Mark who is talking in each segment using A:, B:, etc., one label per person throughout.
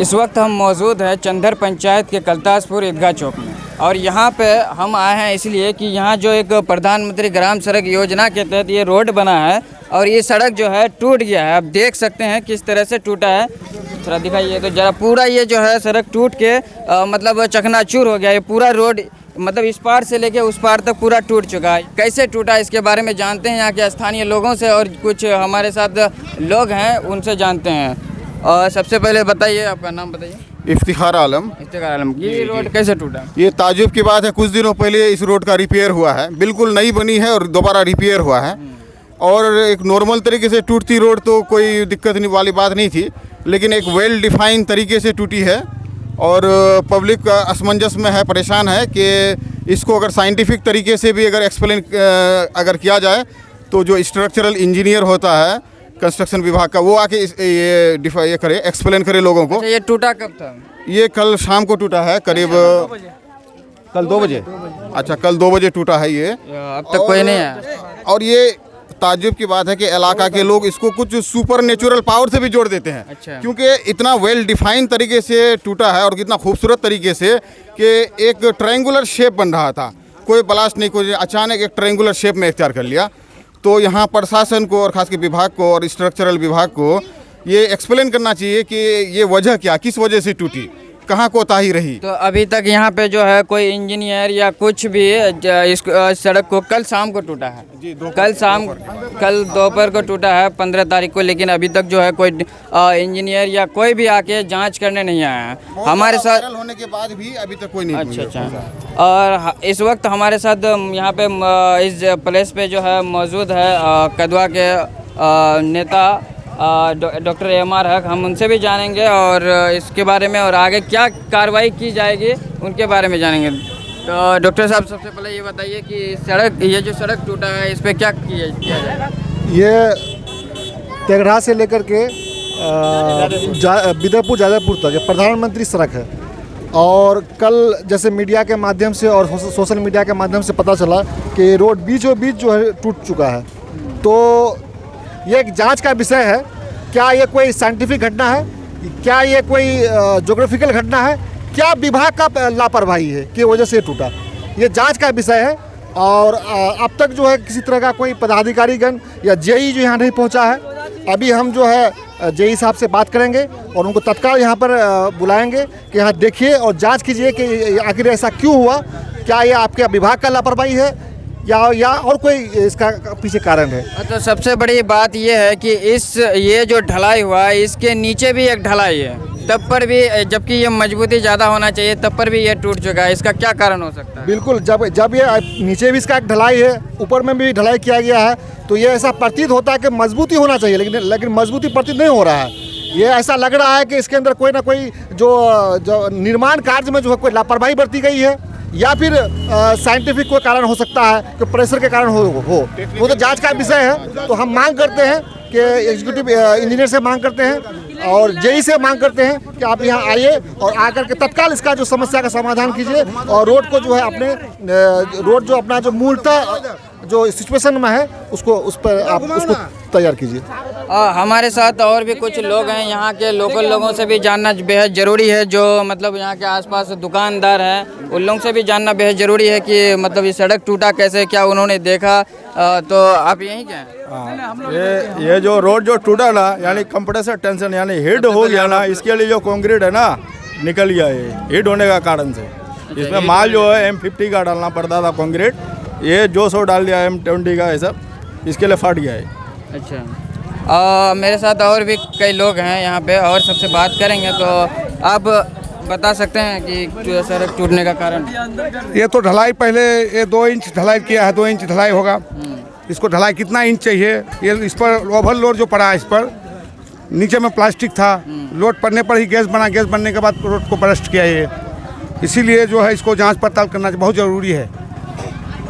A: इस वक्त हम मौजूद हैं चंदर पंचायत के कलतासपुर ईदगाह चौक में और यहाँ पे हम आए हैं इसलिए कि यहाँ जो एक प्रधानमंत्री ग्राम सड़क योजना के तहत ये रोड बना है और ये सड़क जो है टूट गया है। आप देख सकते हैं किस तरह से टूटा है, थोड़ा दिखाइए तो जरा। पूरा ये जो है सड़क टूट के मतलब चकनाचूर हो गया। ये पूरा रोड मतलब इस पार से लेके उस पार तक पूरा टूट चुका है। कैसे टूटा इसके बारे में जानते हैं यहाँ के स्थानीय लोगों से और कुछ हमारे साथ लोग हैं उनसे जानते हैं। और सबसे पहले बताइए, आपका नाम बताइए।
B: इफ्तिखार आलम।
A: इफ्तिखार आलम। ये रोड कैसे टूटा?
B: ये ताजुब की बात है, कुछ दिनों पहले इस रोड का रिपेयर हुआ है, बिल्कुल नई बनी है और दोबारा रिपेयर हुआ है। और एक नॉर्मल तरीके से टूटती रोड तो कोई दिक्कत वाली बात नहीं थी, लेकिन एक वेल डिफाइन तरीके से टूटी है और पब्लिक असमंजस में है, परेशान है कि इसको अगर साइंटिफिक तरीके से भी अगर एक्सप्लेन अगर किया जाए तो जो स्ट्रक्चरल इंजीनियर होता है कंस्ट्रक्शन विभाग का, वो आके ये करे, एक्सप्लेन करे लोगों को।
A: ये टूटा कब था? ये
B: कल शाम को टूटा है, करीब कल 2 बजे। अच्छा, कल 2 बजे टूटा है ये।
A: अब तक कोई नहीं है।
B: और ये ताज्जुब की बात है कि इलाका के लोग इसको कुछ सुपर नेचुरल पावर से भी जोड़ देते हैं।
A: अच्छा।
B: क्योंकि इतना वेल डिफाइन तरीके से टूटा है और कितना खूबसूरत तरीके से कि एक ट्रायंगुलर शेप बन रहा था, कोई ब्लास्ट नहीं, कोई अचानक एक ट्रायंगुलर शेप में इख्तियार कर लिया। तो यहाँ प्रशासन को और ख़ास के विभाग को और स्ट्रक्चरल विभाग को ये एक्सप्लेन करना चाहिए कि ये वजह क्या, किस वजह से टूटी, कहाँ कोताही रही।
A: तो अभी तक यहाँ पे जो है कोई इंजीनियर या कुछ भी इस सड़क को कल शाम को टूटा है जी, कल दोपहर को टूटा है 15 तारीख को, लेकिन अभी तक जो है कोई इंजीनियर या कोई भी आके जांच करने नहीं आया है हमारे साथ।
B: होने के बाद भी अभी तक कोई नहीं।
A: अच्छा। और इस वक्त हमारे साथ यहाँ पे इस प्लेस पे जो है मौजूद है कदवा के नेता डॉक्टर एम.आर. हक। हम उनसे भी जानेंगे और इसके बारे में और आगे क्या कार्रवाई की जाएगी उनके बारे में जानेंगे। तो डॉक्टर साहब, सबसे पहले ये बताइए कि ये जो सड़क टूटा है इस पर क्या किया जाएगा?
C: ये तेघड़ा से लेकर के बिदरपुर जादवपुर तक प्रधानमंत्री सड़क है और कल जैसे मीडिया के माध्यम से और सोशल मीडिया के माध्यम से पता चला कि रोड बीचों बीच जो है टूट चुका है। तो ये एक जांच का विषय है, क्या ये कोई साइंटिफिक घटना है, क्या ये कोई ज्योग्राफिकल घटना है, क्या विभाग का लापरवाही है कि वजह से टूटा, ये जांच का विषय है। और अब तक जो है किसी तरह का कोई पदाधिकारीगण या जेई जो यहाँ नहीं पहुँचा है। अभी हम जो है जेई साहब से बात करेंगे और उनको तत्काल यहाँ पर बुलाएंगे कि यहाँ देखिए और जांच कीजिए कि आखिर ऐसा क्यों हुआ, क्या ये आपके विभाग का लापरवाही है या और कोई इसका पीछे कारण है।
A: तो सबसे बड़ी बात यह है कि ये जो ढलाई हुआ है इसके नीचे भी एक ढलाई है, तब पर भी, जबकि ये मजबूती ज़्यादा होना चाहिए, तब पर भी ये टूट चुका है। इसका क्या कारण हो सकता है?
C: बिल्कुल, जब ये नीचे भी इसका एक ढलाई है, ऊपर में भी ढलाई किया गया है, तो ये ऐसा प्रतीत होता है कि मजबूती होना चाहिए, लेकिन मजबूती प्रतीत नहीं हो रहा है। ये ऐसा लग रहा है कि इसके अंदर कोई ना कोई जो निर्माण कार्य में जो है कोई लापरवाही बरती गई है या फिर साइंटिफिक कोई कारण हो सकता है कि प्रेशर के कारण हो वो तो जांच का विषय है। तो हम मांग करते हैं कि एग्जीक्यूटिव इंजीनियर से मांग करते हैं और जेई से मांग करते हैं कि आप यहाँ आइए और आकर के तत्काल इसका जो समस्या का समाधान कीजिए और रोड को जो है अपना जो मूलतः जो सिचुएशन में है उसको उस पर आप उसको तैयार कीजिए।
A: हमारे साथ और भी कुछ लोग हैं, यहाँ के लोकल लोगों से भी जानना बेहद ज़रूरी है, जो मतलब यहाँ के आसपास दुकानदार हैं उन लोगों से भी जानना बेहद ज़रूरी है कि मतलब ये सड़क टूटा कैसे, क्या उन्होंने देखा। तो आप यहीं क्या हैं?
D: ये जो रोड जो टूटा ना, यानी कंप्रेसर टेंशन यानी हिट हो गया ना, इसके लिए जो कंक्रीट है ना निकल गया है हिट होने का कारण से। इसमें माल जो है M50 का डालना पड़ता था कंक्रीट, ये 200 डाल दिया M20 का, ये सब इसके लिए फट गया है।
A: अच्छा। मेरे साथ और भी कई लोग हैं यहाँ पे और सबसे बात करेंगे। तो आप बता सकते हैं कि सड़क टूटने का कारण?
E: ये तो ढलाई पहले ये 2 इंच ढलाई किया है, 2 इंच ढलाई होगा। इसको ढलाई कितना इंच चाहिए, ये इस पर ओवरलोड जो पड़ा है, इस पर नीचे में प्लास्टिक था, लोड पड़ने पर ही गैस बना, गैस बनने के बाद रोड को बर्स्ट किया ये, इसीलिए जो है इसको जांच पड़ताल करना बहुत ज़रूरी है।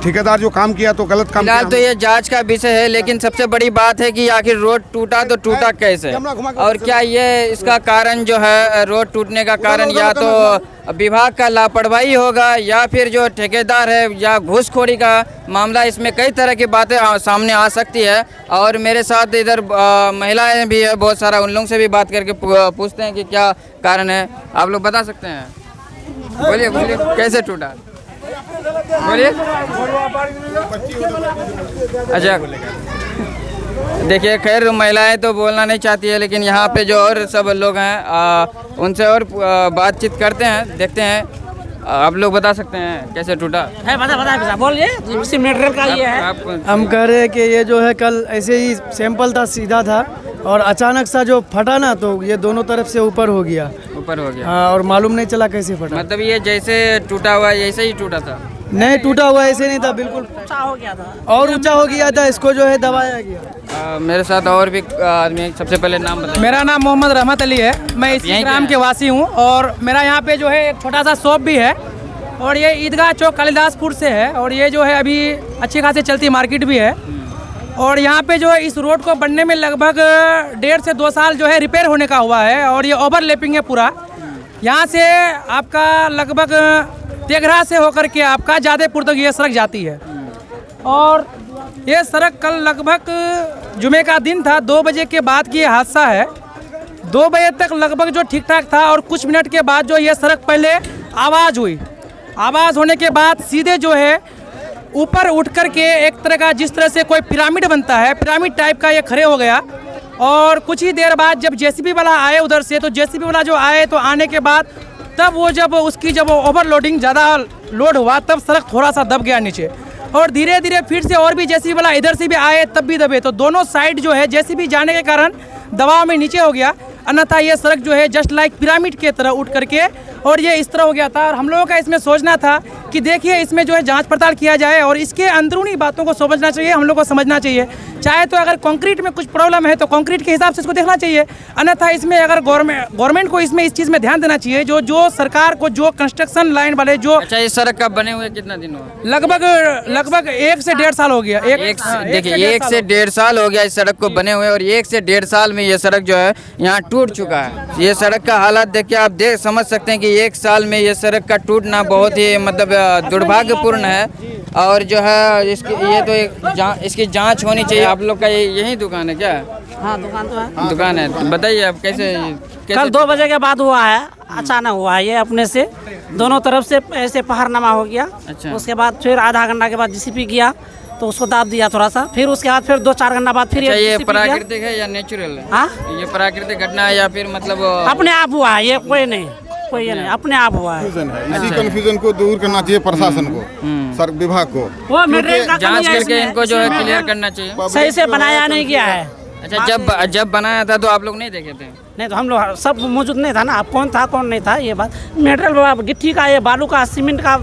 E: ठेकेदार जो काम किया तो गलत काम
A: फिलहाल
E: किया।
A: तो ये जांच का विषय है, लेकिन सबसे बड़ी बात है कि आखिर रोड टूटा तो टूटा कैसे, और क्या ये इसका कारण जो है रोड टूटने का कारण या तो विभाग का लापरवाही होगा या फिर जो ठेकेदार है या घूसखोरी का मामला। इसमें कई तरह की बातें सामने आ सकती है। और मेरे साथ इधर महिलाएं भी है बहुत सारा, उन लोगों से भी बात करके पूछते हैं कि क्या कारण है। आप लोग बता सकते हैं? बोलिए बोलिए, कैसे टूटा, बोलिए। अच्छा, देखिए खैर महिलाएं तो बोलना नहीं चाहती है, लेकिन यहाँ पे जो और सब लोग हैं उनसे और बातचीत करते हैं, देखते हैं। आप लोग बता सकते हैं कैसे टूटा
F: है? बता बोलिए। इसी मटेरियल का ये है।
G: हम कह रहे हैं कि ये जो है कल ऐसे ही सैंपल था, सीधा था, और अचानक सा जो फटा ना तो ये दोनों तरफ से ऊपर हो गया।
A: ऊपर हो गया?
G: हाँ, और मालूम नहीं चला कैसे फटा।
A: मतलब ये जैसे टूटा हुआ ऐसे ही टूटा था?
G: नहीं, टूटा हुआ ऐसे नहीं था, बिल्कुल
F: ऊंचा हो गया था
G: और ऊंचा हो गया था। इसको जो है दबाया गया।
A: मेरे साथ और भी आदमी, सबसे पहले नाम बताइए।
F: मेरा नाम मोहम्मद रहमत अली है, मैं इसी
A: यहीं के
F: ग्राम
A: हैं?
F: के वासी हूँ। और मेरा यहाँ पे जो है एक छोटा सा शॉप भी है, और ये ईदगाह चौक कालिदासपुर से है, और ये जो है अभी अच्छी खासी चलती मार्केट भी है। और यहाँ पे जो है इस रोड को बनने में लगभग 1.5 से 2 साल जो है रिपेयर होने का हुआ है, और ये ओवरलैपिंग है पूरा। यहाँ से आपका लगभग तेघरा से होकर के आपका जादेपुर तक ये सड़क जाती है। और ये सड़क कल लगभग जुमे का दिन था, 2 बजे के बाद की ये हादसा है। 2 बजे तक लगभग जो ठीक ठाक था, और कुछ मिनट के बाद जो ये सड़क पहले आवाज़ हुई। आवाज़ होने के बाद सीधे जो है ऊपर उठ कर के एक तरह का, जिस तरह से कोई पिरामिड बनता है, पिरामिड टाइप का ये खड़े हो गया। और कुछ ही देर बाद जब जेसीबी वाला आए उधर से, तो जेसीबी वाला जो आए तो आने के बाद तब वो जब ओवरलोडिंग ज़्यादा लोड हुआ, तब सड़क थोड़ा सा दब गया नीचे। और धीरे धीरे फिर से और भी जेसीबी वाला इधर से भी आए, तब भी दबे। तो दोनों साइड जो है जेसीबी जाने के कारण दबाव में नीचे हो गया, अन्यथा ये सड़क जो है जस्ट लाइक पिरामिड के तरह उठ करके और ये इस तरह हो गया था। और हम लोगों का इसमें सोचना था कि देखिए इसमें जो है जांच पड़ताल किया जाए और इसके अंदरूनी बातों को समझना चाहिए, हम लोग को समझना चाहिए। चाहे तो अगर कंक्रीट में कुछ प्रॉब्लम है तो कंक्रीट के हिसाब से इसको देखना चाहिए, अन्यथा इसमें अगर गवर्नमेंट को इसमें इस चीज़ में ध्यान देना चाहिए। जो सरकार को जो कंस्ट्रक्शन लाइन वाले जो
A: अच्छा, इस सड़क का बने हुए कितना दिन हुआ?
F: लगभग 1 से 1.5 साल हो गया।
A: देखिए 1 से 1.5 साल हो गया इस सड़क को बने हुए, और 1 से 1.5 साल में ये सड़क जो है यहाँ टूट चुका है। ये सड़क का हालात देख के आप समझ सकते हैं कि 1 साल में ये सड़क का टूटना बहुत ही मतलब दुर्भाग्यपूर्ण है। और जो है ये तो इसकी जांच होनी चाहिए। आप लोग का यही दुकान है क्या?
F: हाँ, दुकान तो है।
A: दुकान है, तो बताइए आप कैसे
F: कल 2 बजे के बाद हुआ है, अचानक हुआ है ये, अपने से दोनों तरफ से ऐसे पहाड़नमा हो गया।
A: अच्छा।
F: उसके बाद फिर आधा घंटा के बाद जेसीबी गया तो उसको दाब दिया थोड़ा सा, फिर उसके बाद फिर 2-4 घंटा बाद फिर
A: अच्छा, ये
F: JCB गया।
A: प्राकृतिक है या नेचुरल है?
F: हाँ?
A: ये प्राकृतिक घटना है या फिर मतलब
F: अपने आप हुआ है, ये कोई नहीं ये नहीं, अपने आप हुआ है।
B: इसी कंफ्यूजन को दूर करना चाहिए प्रशासन को, सड़क विभाग को।
F: वो मटेरियल का
A: जांच
F: कमी है
A: करके
F: इसमें।
A: इनको जो है क्लियर करना चाहिए।
F: सही से बनाया नहीं गया है।
A: अच्छा, जब बनाया था तो आप लोग नहीं देखे थे?
F: नहीं तो हम लोग सब मौजूद नहीं था ना, कौन था कौन नहीं था, ये बात। मटेरियल गिट्टी का, ये बालू का, सीमेंट का,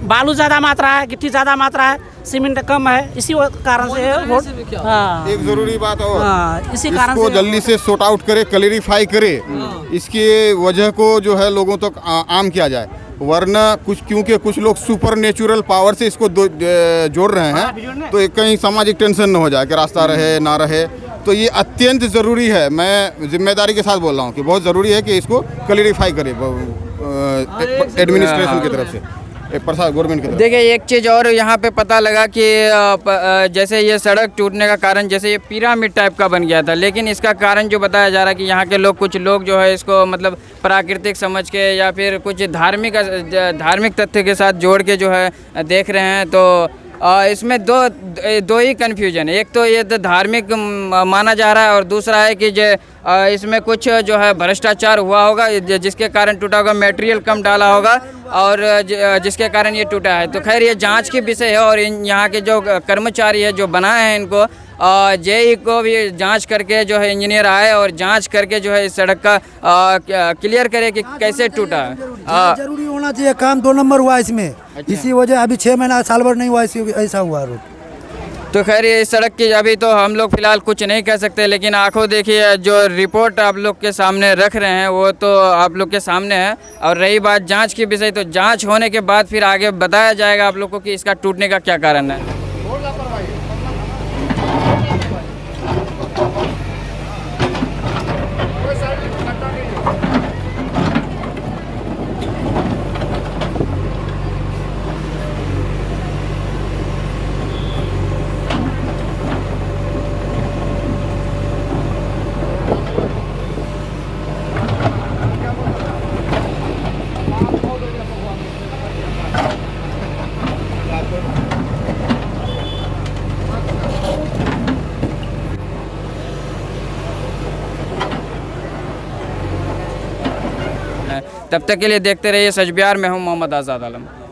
F: बालू ज़्यादा मात्रा है, गिट्टी ज़्यादा मात्रा है, सीमेंट कम है, इसी कारण से रोड। हाँ,
B: एक जरूरी बात और,
F: इसी कारण
B: इसको
F: से
B: जल्दी से सॉर्ट आउट करे, क्लैरिफाई करे, इसके वजह को जो है लोगों तक आम किया जाए। वरना क्योंकि कुछ लोग सुपर नेचुरल पावर से इसको जोड़ रहे हैं, तो कहीं सामाजिक टेंशन न हो जाए कि रास्ता रहे ना रहे। तो ये अत्यंत ज़रूरी है, मैं जिम्मेदारी के साथ बोल रहा हूँ कि बहुत ज़रूरी है कि इसको क्लैरिफाई करे एडमिनिस्ट्रेशन की तरफ से, गवर्नमेंट की तरफ।
A: देखिए एक चीज़ और यहाँ पे पता लगा कि जैसे ये सड़क टूटने का कारण, जैसे ये पिरामिड टाइप का बन गया था, लेकिन इसका कारण जो बताया जा रहा है कि यहाँ के लोग, कुछ लोग जो है इसको मतलब प्राकृतिक समझ के या फिर कुछ धार्मिक तथ्य के साथ जोड़ के जो है देख रहे हैं। तो इसमें दो ही कन्फ्यूजन है। एक तो ये धार्मिक माना जा रहा है, और दूसरा है कि इसमें कुछ जो है भ्रष्टाचार हुआ होगा जिसके कारण टूटा होगा, मटेरियल कम डाला होगा और जिसके कारण ये टूटा है। तो खैर ये जांच की विषय है, और यहाँ के जो कर्मचारी है जो बनाए हैं इनको जेई को भी जांच करके जो है इंजीनियर आए और जांच करके जो है इस सड़क का क्लियर करे कि कैसे टूटा है।
H: जरूरी होना चाहिए, काम 2 नंबर हुआ इसमें। इसी वजह अभी 6 महीना साल भर नहीं हुआ, ऐसा हुआ रोड।
A: तो खैर ये इस सड़क की अभी तो हम लोग फिलहाल कुछ नहीं कह सकते, लेकिन आंखों देखिए जो रिपोर्ट आप लोग के सामने रख रहे हैं वो तो आप लोग के सामने है। और रही बात जांच की विषय, तो जांच होने के बाद फिर आगे बताया जाएगा आप लोग को कि इसका टूटने का क्या कारण है। तब तक के लिए देखते रहिए सच बिहार में हूँ मोहम्मद आज़ाद आलम।